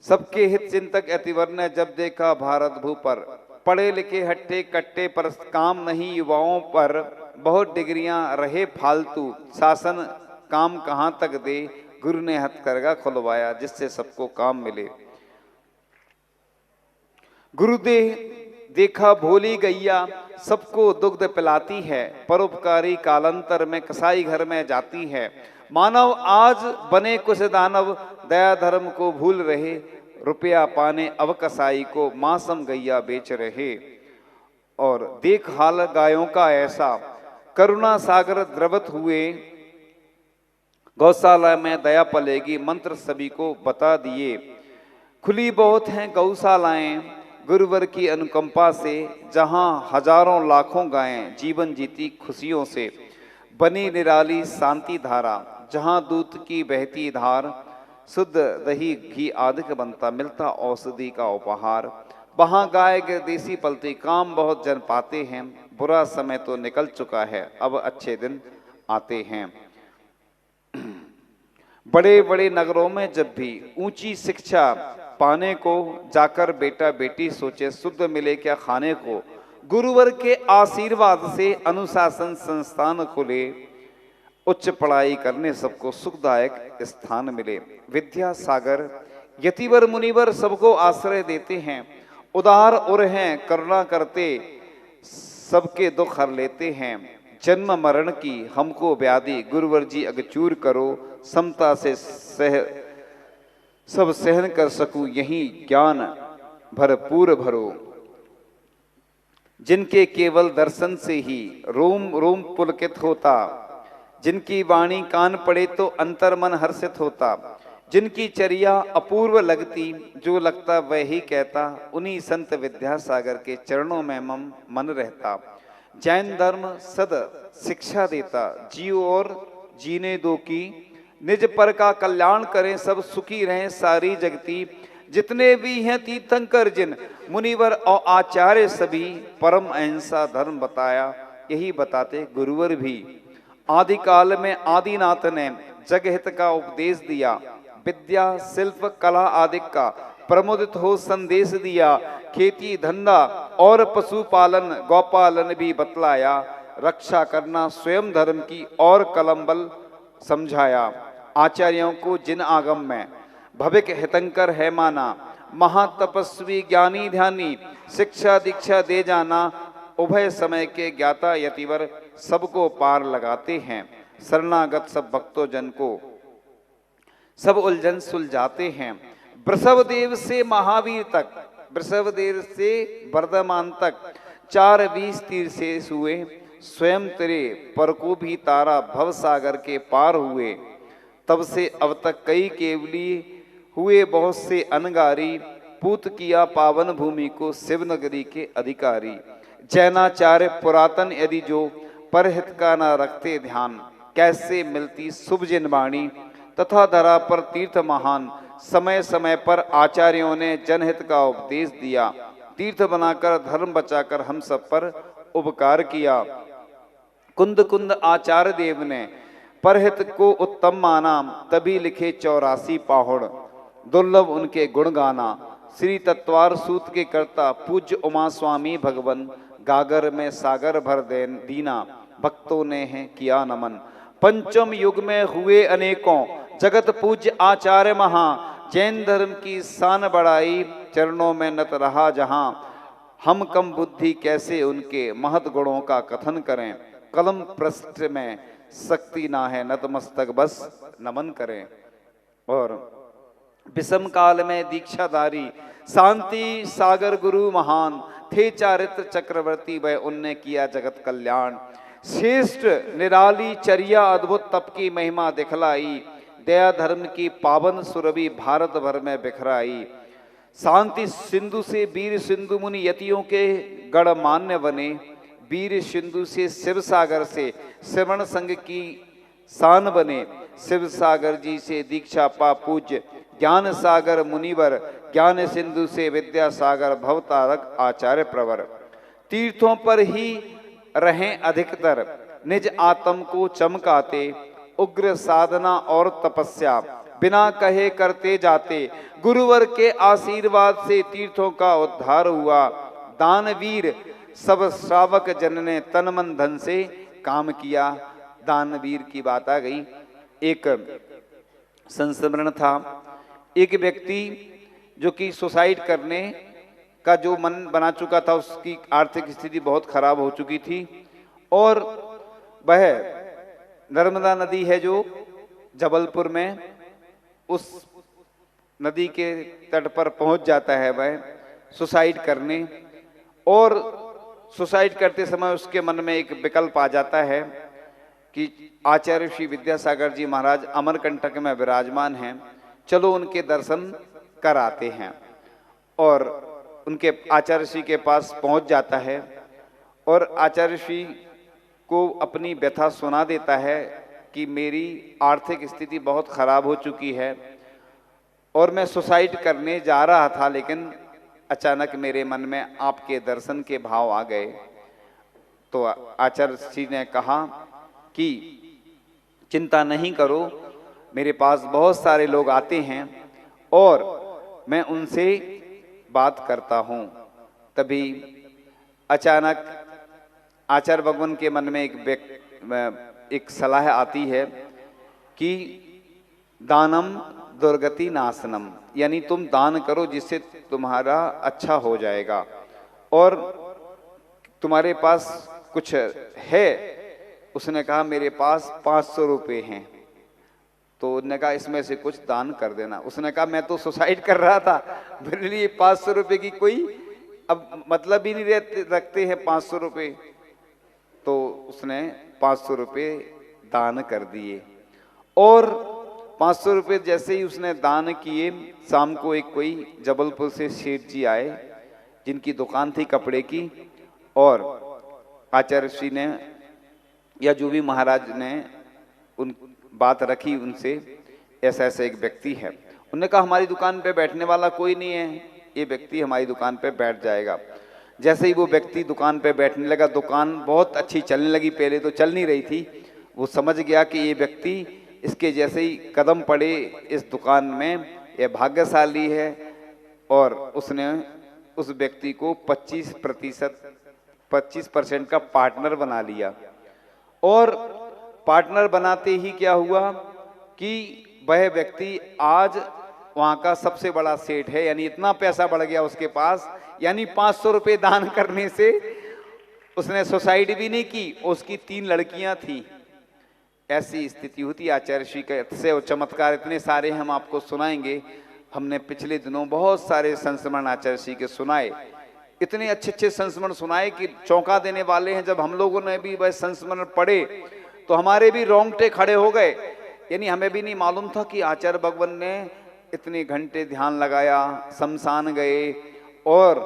सबके हित चिंतक यतिवर ने जब देखा भारत भू पर, पढ़े लिखे हट्टे कट्टे पर काम नहीं युवाओं पर, बहुत डिग्रियां रहे फालतू, शासन काम कहां तक दे, गुरु ने हथकरघा खुलवाया जिससे सबको काम मिले। गुरुदेव देखा भोली गैया सबको दुग्ध पिलाती है, परोपकारी कालांतर में कसाई घर में जाती है। मानव आज बने कुछ दानव, दया धर्म को भूल रहे, रुपया पाने अब कसाई को मांसम गैया बेच रहे। और देख हाल गायों का ऐसा, करुणा सागर द्रवत हुए, गौशाला में दया पलेगी मंत्र सभी को बता दिए। खुली बहुत हैं गौशालाएं गुरुवर की अनुकंपा से, जहां हजारों लाखों गायें जीवन जीती खुशियों से। बनी निराली शांति धारा, जहां दूध की बहती धार, शुद्ध दही घी आदि बनता, मिलता औषधि का उपहार। वहां गाय के देसी पलती, काम बहुत जन पाते हैं, बुरा समय तो निकल चुका है, अब अच्छे दिन आते हैं। बड़े बड़े नगरों में जब भी ऊंची शिक्षा पाने को जाकर बेटा बेटी सोचे, शुद्ध मिले क्या खाने को, गुरुवर के आशीर्वाद से अनुशासन संस्थान खुले, उच्च पढ़ाई करने सबको सुखदायक स्थान मिले। विद्या सागर यतिवर मुनिवर सबको आश्रय देते हैं, उदार उर हैं करुणा करते, सबके दुख हर लेते हैं। जन्म मरण की हमको व्याधि, गुरुवर जी अगचूर करो, समता से सब सहन कर सकूं, यही ज्ञान भरपूर भरो। जिनके केवल दर्शन से ही रोम रोम पुलकित होता, जिनकी वाणी कान पड़े तो अंतर मन हर्षित होता, जिनकी चर्या अपूर्व लगती, जो लगता वह ही कहता, उन्हीं संत विद्यासागर के चरणों में मन रहता। जैन धर्म सद शिक्षा देता, जियो और जीने दो की, निज पर का कल्याण करें सब सुखी रहें सारी जगती। जितने भी हैं तीर्थंकर जिन मुनिवर और आचार्य सभी, परम अहिंसा धर्म बताया, यही बताते गुरुवर भी। आदिकाल में आदिनाथ ने जगहित का उपदेश दिया, विद्या शिल्प कला आदि का प्रमुदित हो संदेश दिया। खेती धंधा और पशुपालन गौपालन भी बतलाया, रक्षा करना स्वयं धर्म की और कलम समझाया। आचार्यों को जिन आगम में भविक हितंकर है माना, महातपस्वी ज्ञानी ध्यानी, शिक्षा दीक्षा दे जाना, उभय समय के ज्ञाता यतिवर सबको पार लगाते हैं। शरणागत सब भक्तों जन को सब उलझन सुलझाते हैं। वृषभदेव से महावीर तक, वृषभदेव से वर्धमान तक, 4 तीर से हुए, स्वयं तेरे पर को भी तारा भव सागर के पार हुए। तब से अब तक कई केवली हुए बहुत से अनगारी, पूत किया पावन भूमि को शिवनगरी के अधिकारी। जैनाचार्य पुरातन यदि जो परहित का न रखते ध्यान, कैसे मिलती शुभ जिन वाणी, तथा धरा पर तीर्थ महान, समय समय पर आचार्यों ने जनहित का उपदेश दिया। तीर्थ बनाकर धर्म बचाकर हम सब पर उपकार किया। कुंद कुंद आचार्य देव ने परहित को उत्तम माना, तभी लिखे 84 पाहुड़, दुर्लभ उनके गुण गाना। श्री तत्वार सूत के कर्ता पूज्य उमा स्वामी भगवन, गागर में सागर भर दीना, भक्तों ने है किया नमन। पंचम युग में हुए अनेकों, जगत पूज्य आचार्य महा, जैन धर्म की शान बढ़ाई, चरणों में नत रहा जहां। हम कम बुद्धि कैसे उनके महत गुणों का कथन करें, कलम पृष्ठ में शक्ति ना है, नतमस्तक बस नमन करें। और विषम काल में दीक्षाधारी, शांति सागर गुरु महान, थे चारित्र चक्रवर्ती वह, उनने किया जगत कल्याण। श्रेष्ठ निराली चर्या अद्भुत तप की महिमा दिखलाई, दया धर्म की पावन सुरभि भारत भर में बिखराई। शांति सिंधु से वीर सिंधु मुनि यतियों के गढ़ मान्य बने, वीर सिंधु से शिव सागर से श्रवण संघ की शान बने। शिव सागर जी से दीक्षा पा पूज्य ज्ञान सागर मुनिवर, ज्ञान सिंधु से विद्या सागर भवतारक आचार्य प्रवर। तीर्थों पर ही रहें अधिकतर, निज आत्म को चमकाते, उग्र साधना और तपस्या बिना कहे करते जाते। गुरुवर के आशीर्वाद से तीर्थों का उद्धार हुआ। दानवीर सब श्रावक जन ने तन मन धन से काम किया। दानवीर की बात आ गई। एक संस्मरण था, एक व्यक्ति जो कि सुसाइड करने का जो मन बना चुका था, उसकी आर्थिक स्थिति बहुत खराब हो चुकी थी और वह नर्मदा नदी है जो जबलपुर में, उस नदी के तट पर पहुंच जाता है वह सुसाइड करने। और सुसाइड करते समय उसके मन में एक विकल्प आ जाता है कि आचार्य श्री विद्यासागर जी महाराज अमरकंटक में विराजमान हैं, चलो उनके दर्शन कराते हैं। और उनके आचार्य श्री के पास पहुंच जाता है और आचार्य श्री को अपनी व्यथा सुना देता है कि मेरी आर्थिक स्थिति बहुत खराब हो चुकी है और मैं सुसाइड करने जा रहा था, लेकिन अचानक मेरे मन में आपके दर्शन के भाव आ गए। तो आचार्य श्री ने कहा कि चिंता नहीं करो, मेरे पास बहुत सारे लोग आते हैं और मैं उनसे बात करता हूँ। तभी अचानक आचार्य भगवान के मन में एक सलाह आती है कि दानम दुर्गति नाशनम, यानी तुम दान करो जिससे तुम्हारा अच्छा हो जाएगा। और तुम्हारे पास कुछ है? उसने कहा मेरे पास 500 रुपये हैं। तो उसने कहा इसमें से कुछ दान कर देना। उसने कहा मैं तो सुसाइड कर रहा था, मेरे लिए 500 रुपये की कोई अब मतलब ही नहीं रखते हैं 500 रुपये। तो उसने 500 रुपये दान कर दिए और 500 रुपये जैसे ही उसने दान किए, शाम को एक कोई जबलपुर से सेठ जी आए जिनकी दुकान थी कपड़े की, और आचार्य श्री ने या जो भी महाराज ने उन बात रखी उनसे, ऐसा ऐसा एक व्यक्ति है। उन्होंने कहा हमारी दुकान पे बैठने वाला कोई नहीं है, ये व्यक्ति हमारी दुकान पे बैठ जाएगा। जैसे ही वो व्यक्ति दुकान पे बैठने लगा, दुकान बहुत अच्छी चलने लगी, पहले तो चल नहीं रही थी। वो समझ गया कि ये व्यक्ति, इसके जैसे ही कदम पड़े इस दुकान में, ये भाग्यशाली है। और उसने उस व्यक्ति को 25% का पार्टनर बना लिया। और पार्टनर बनाते ही क्या हुआ कि वह व्यक्ति आज वहां का सबसे बड़ा सेठ है, यानी इतना पैसा बढ़ गया उसके पास, यानी 500 रुपये दान करने से उसने सुसाइड भी नहीं की, उसकी 3 लड़कियां थी। ऐसी स्थिति होती आचार्य श्री के से, और चमत्कार इतने सारे हम आपको सुनाएंगे। हमने पिछले दिनों बहुत सारे संस्मरण आचार्य श्री के सुनाए, इतने अच्छे अच्छे संस्मरण सुनाए कि चौंका देने वाले हैं। जब हम लोगों ने भी वह संस्मरण पढ़े तो हमारे भी रोंगटे खड़े हो गए, यानी हमें भी नहीं मालूम था कि आचार्य भगवान ने इतने घंटे ध्यान लगाया, शमशान गए और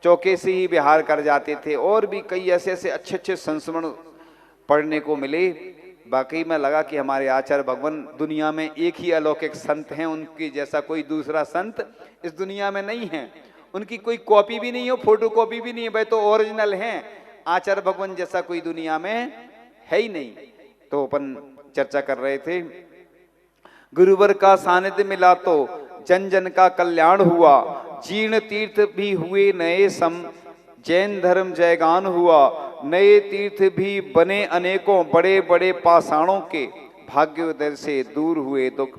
चौके से ही विहार कर जाते थे, और भी कई ऐसे ऐसे अच्छे अच्छे संस्मरण पढ़ने को मिले। बाकी में लगा कि हमारे आचार्य भगवान दुनिया में एक ही अलौकिक संत हैं, उनकी जैसा कोई दूसरा संत इस दुनिया में नहीं है। उनकी कोई कॉपी भी नहीं हो, फोटो कॉपी भी नहीं है, भाई तो ओरिजिनल हैं। आचार्य भगवान जैसा कोई दुनिया में है ही नहीं। तो अपन चर्चा कर रहे थे, गुरुवर का सानिध्य मिला तो जन जन का कल्याण हुआ, जीर्ण तीर्थ भी हुए नए सम, जैन धर्म जयगान हुआ, नए तीर्थ भी बने अनेकों, बड़े बड़े पाषाणों के, भाग्योदय से दूर हुए दुख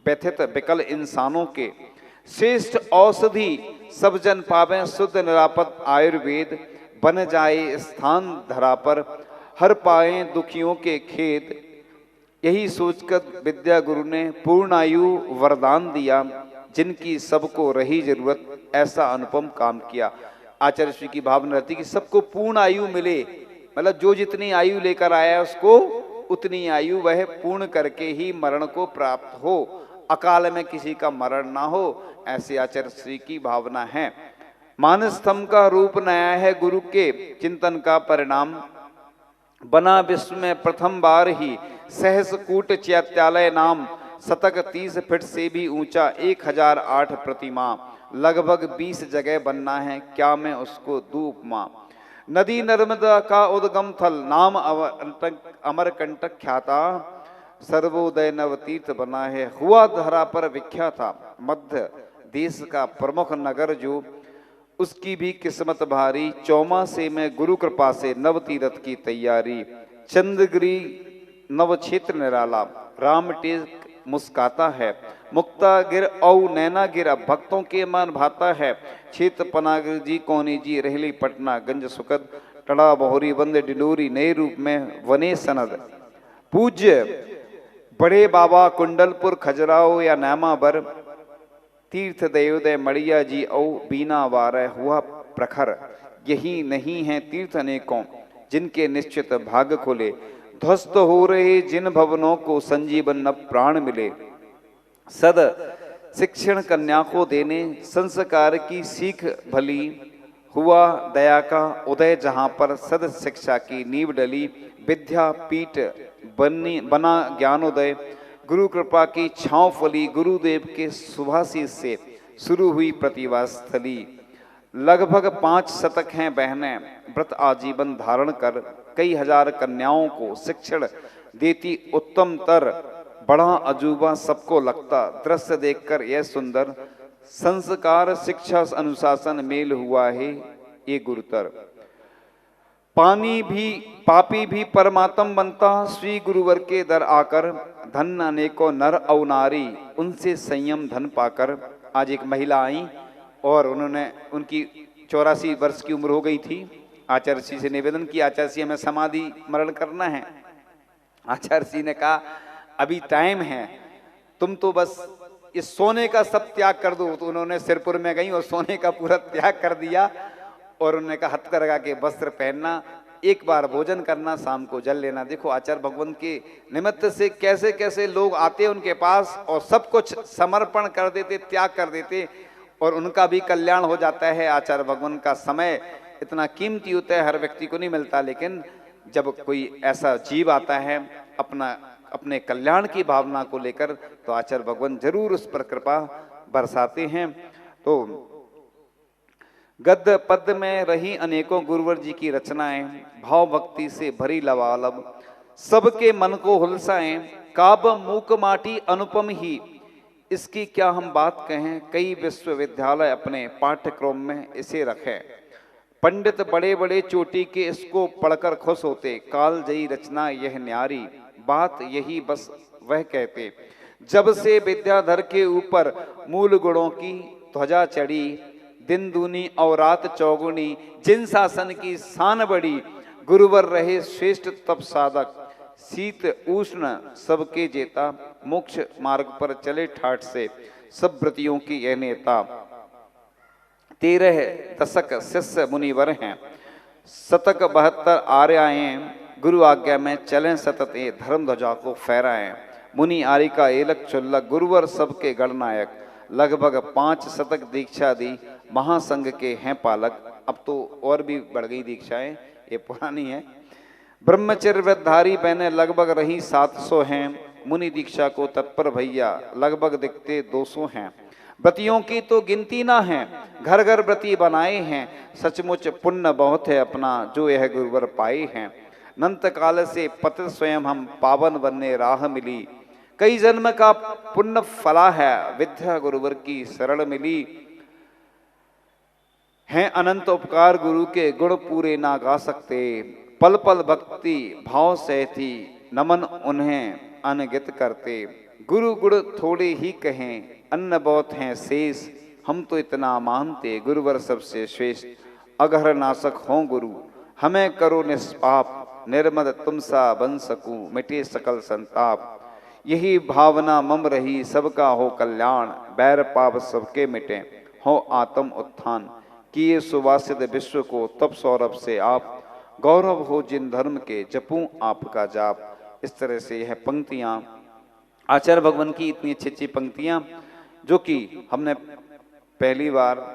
व्यथित विकल इंसानों के, श्रेष्ठ औषधि सब जन पावें शुद्ध निरापद आयुर्वेद, बन जाए स्थान धरा पर, हर पाए दुखियों के खेद। यही सोचकर विद्या गुरु ने पूर्ण आयु वरदान दिया, जिनकी सबको रही जरूरत ऐसा अनुपम काम किया। आचार्य श्री की भावना रहती कि सबको पूर्ण आयु मिले, मतलब जो जितनी आयु लेकर आया उसको उतनी आयु वह पूर्ण करके ही मरण को प्राप्त हो, अकाल में किसी का मरण ना हो, ऐसे आचार्य श्री की भावना है। मानस स्तंभ का रूप नया है गुरु के चिंतन का परिणाम, बना विश्व में प्रथम बार ही सहस कूट चैत्यालय नाम, शतक 30 फीट से भी ऊंचा 1008 प्रतिमा, लगभग 20 जगह बनना है, क्या मैं उसको दूं उपमा। नदी नर्मदा का उद्गम थल, नाम अमरकंटक ख्याता, सर्वोदय नव तीर्थ बना है। हुआ धरा पर विख्यात था, मध्य देश का प्रमुख नगर जो, उसकी भी किस्मत भारी। चौमासे में गुरु कृपा से नव तीर्थ की तैयारी। चंद्रगिरी नव क्षेत्र निराला, राम टेक मुस्काता है। मुक्ता गिर औ नैना गिर अब भक्तों के मन भाता है। क्षेत्र पनागिर जी कोनी जी रहली पटना गंज सुकद, टड़ा बहुरी वंद डिलोरी नए रूप में वने सनद। पूज्य बड़े बाबा कुंडलपुर खजराओ या नामाबर, तीर्थ दयोदय मड़िया जी औ बीना वार हुआ प्रखर। यही नहीं है तीर्थ अनेकों जिनके निश्चित भाग खुले। ध्वस्त हो रहे जिन भवनों को संजीवन न प्राण मिले। सद शिक्षण कन्या को देने संस्कार की सीख भली। हुआ दया का उदय जहां पर सद शिक्षा की नींव डली। विद्यापीठ बना ज्ञानोदय, गुरु कृपा की छांव फली। गुरुदेव के सुभाषित से शुरू हुई प्रतिभा स्थली। लगभग 5 शतक हैं बहनें व्रत आजीवन धारण कर। कई हजार कन्याओं को शिक्षण देती उत्तम तर। बड़ा अजूबा सबको लगता दृश्य देखकर यह सुंदर। संस्कार शिक्षा अनुशासन मेल हुआ है ये गुरुतर। पापी भी परमात्म बनता श्री गुरुवर के दर आकर। धन अनेकों नर और नारी उनसे संयम धन पाकर। आज एक महिला आई और उन्होंने, उनकी 84 वर्ष की उम्र हो गई थी। आचार्य जी से निवेदन किया, आचार्य जी हमें समाधि मरण करना है। आचार्य जी ने कहा अभी टाइम है, तुम तो बस इस सोने का सब त्याग कर दो। तो उन्होंने सिरपुर में गई और सोने का पूरा त्याग कर दिया और उन्होंने कहा हथकरघा के वस्त्र पहनना, एक बार भोजन करना, शाम को जल लेना। देखो आचार्य भगवान के निमित्त से कैसे कैसे लोग आते उनके पास और सब कुछ समर्पण कर देते, त्याग कर देते और उनका भी कल्याण हो जाता है। आचार्य भगवान का समय इतना कीमती होता है, हर व्यक्ति को नहीं मिलता। लेकिन जब कोई ऐसा जीव आता है अपने कल्याण की भावना को लेकर, तो आचार्य भगवान जरूर उस पर कृपा बरसाते हैं। तो गद्य पद में रही अनेकों गुरुवर जी की रचनाएं, भाव भक्ति से भरी लबालब, सबके मन को हुलसाएं। काब मूक माटी अनुपम ही, इसकी क्या हम बात कहें। कई विश्वविद्यालय अपने पाठ्यक्रम में इसे रखें। पंडित बड़े बड़े चोटी के इसको पढ़कर खुश होते। काल जयी रचना यह न्यारी, बात यही बस वह कहते। जब से विद्याधर के ऊपर मूल गुणों की ध्वजा चढ़ी। दिन दूनी और रात चौगुनी, जिन शासन की शान बड़ी। गुरुवर रहे श्रेष्ठ तप साधक, शीत उष्ण सबके जेता। मोक्ष मार्ग पर चले ठाठ से, सब व्रतियों की यह नेता। 13 दशक शिष्य मुनिवर हैं, शतक 72 आर्याएं। गुरु आज्ञा में चलें सतत ये धर्म ध्वजा को फहराएं। मुनि आर्य का एलक चुल्लक, गुरुवर सबके गणनायक। लगभग 5 शतक दीक्षा दी, महासंघ के हैं पालक। अब तो और भी बढ़ गई दीक्षाएं, ये पुरानी है। ब्रह्मचर्य व्रतधारी बहने लगभग रही 700 हैं। मुनि दीक्षा को तत्पर भैया लगभग दिखते 200 हैं। व्रतियों की तो गिनती ना है, घर घर व्रती बनाए हैं। सचमुच पुण्य बहुत है अपना जो यह गुरुवर पाए हैं। अनंत काल से पत्र स्वयं हम पावन बनने राह मिली। कई जन्म का पुण्य फला है, विद्या गुरुवर की शरण मिली। हैं अनंत उपकार गुरु के, गुण पूरे ना गा सकते। पल पल भक्ति भाव सहती, नमन उन्हें अनगित करते। गुरु गुण थोड़े ही कहें, अन्न बहुत हैं शेष। हम तो इतना मानते, गुरुवर सबसे श्रेष्ठ। अघर नाशक हों गुरु, हमें करो निष्पाप। निर्मद तुम सा बन सकूं, मिटे सकल संताप। यही भावना मम रही, सबका हो कल्याण। बैर पाप सबके मिटे, हो आत्म उत्थान। किए सुवासित विश्व को तप सौरभ से आप। गौरव हो जिन धर्म के, जपूं आपका जाप। इस तरह से यह पंक्तियां आचार्य भगवान की, इतनी अच्छी अच्छी पंक्तियां जो कि हमने पहली बार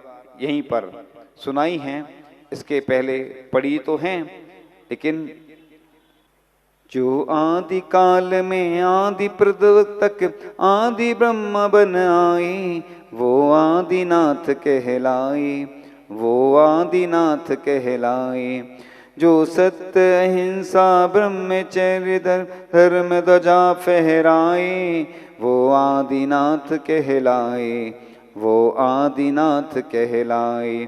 यहीं पर सुनाई हैं। इसके पहले पढ़ी तो हैं, लेकिन जो आदि काल में आदि प्रवर्तक आदि ब्रह्म बन आए, वो आदिनाथ कहलाए, वो आदिनाथ कहलाए। जो सत्य अहिंसा ब्रह्मचर्य धर्म ध्वजा फहराए, वो आदिनाथ कहलाए, वो आदिनाथ कहलाए।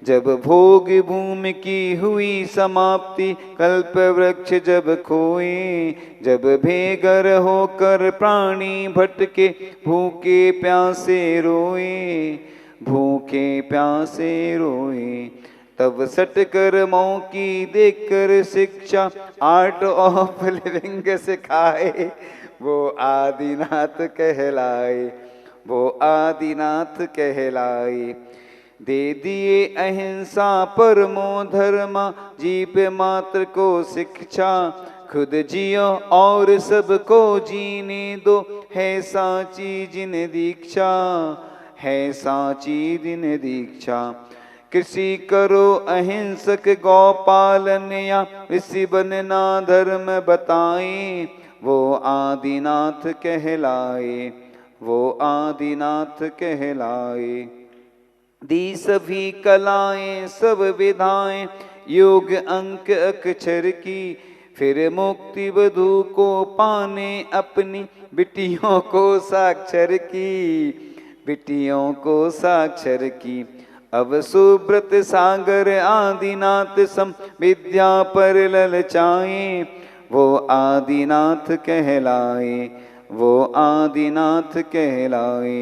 जब भोग भूमि की हुई समाप्ति, कल्प वृक्ष जब खोए, जब बेघर होकर प्राणी भटके, भूखे प्यासे रोए, भूखे प्यासे रोए। तब सट कर्मों की देकर शिक्षा, आर्ट ऑफ लिविंग सिखाए, वो आदिनाथ कहलाए, वो आदिनाथ कहलाए। दे दिए अहिंसा परमो धर्मा, जीव मात्र को शिक्षा, खुद जियो और सबको जीने दो, है साची जिन दीक्षा, है साची जिन दीक्षा। कृषि करो अहिंसक गौपालन, या ऋषि बनना धर्म बताए, वो आदिनाथ कहलाए, वो आदिनाथ कहलाए। दी सभी कलाएं सब विधाएं, योग अंक अक्षर की, फिर मुक्ति वधु को पाने अपनी, बिटियों को साक्षर की, बिटियों को साक्षर की। अब सुब्रत सागर आदिनाथ सम, विद्या पर ललचाए, वो आदिनाथ कहलाए, वो आदिनाथ कहलाए।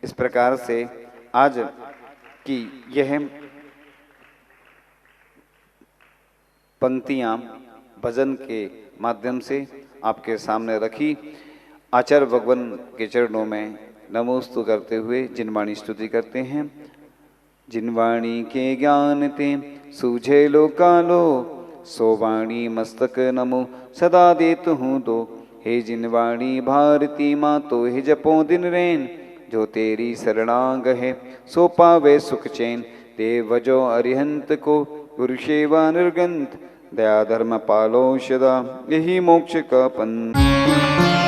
इस प्रकार से आज की यह पंक्तियां भजन के माध्यम से आपके सामने रखी। आचार्य भगवान के चरणों में नमोस्तु करते हुए जिनवाणी स्तुति करते हैं। जिनवाणी के ज्ञान ते सूझे लोकालो, सो वाणी मस्तक नमो सदा देत हूँ दो। हे जिनवाणी भारती माँ तो हे जपो दिन रैन, जो तेरी शरणांग है सो पावे सुख चैन। देव जो अरिहंत को गुरु सेवा निर्गंत, दया धर्म पालो सदा, यही मोक्ष का पंथ।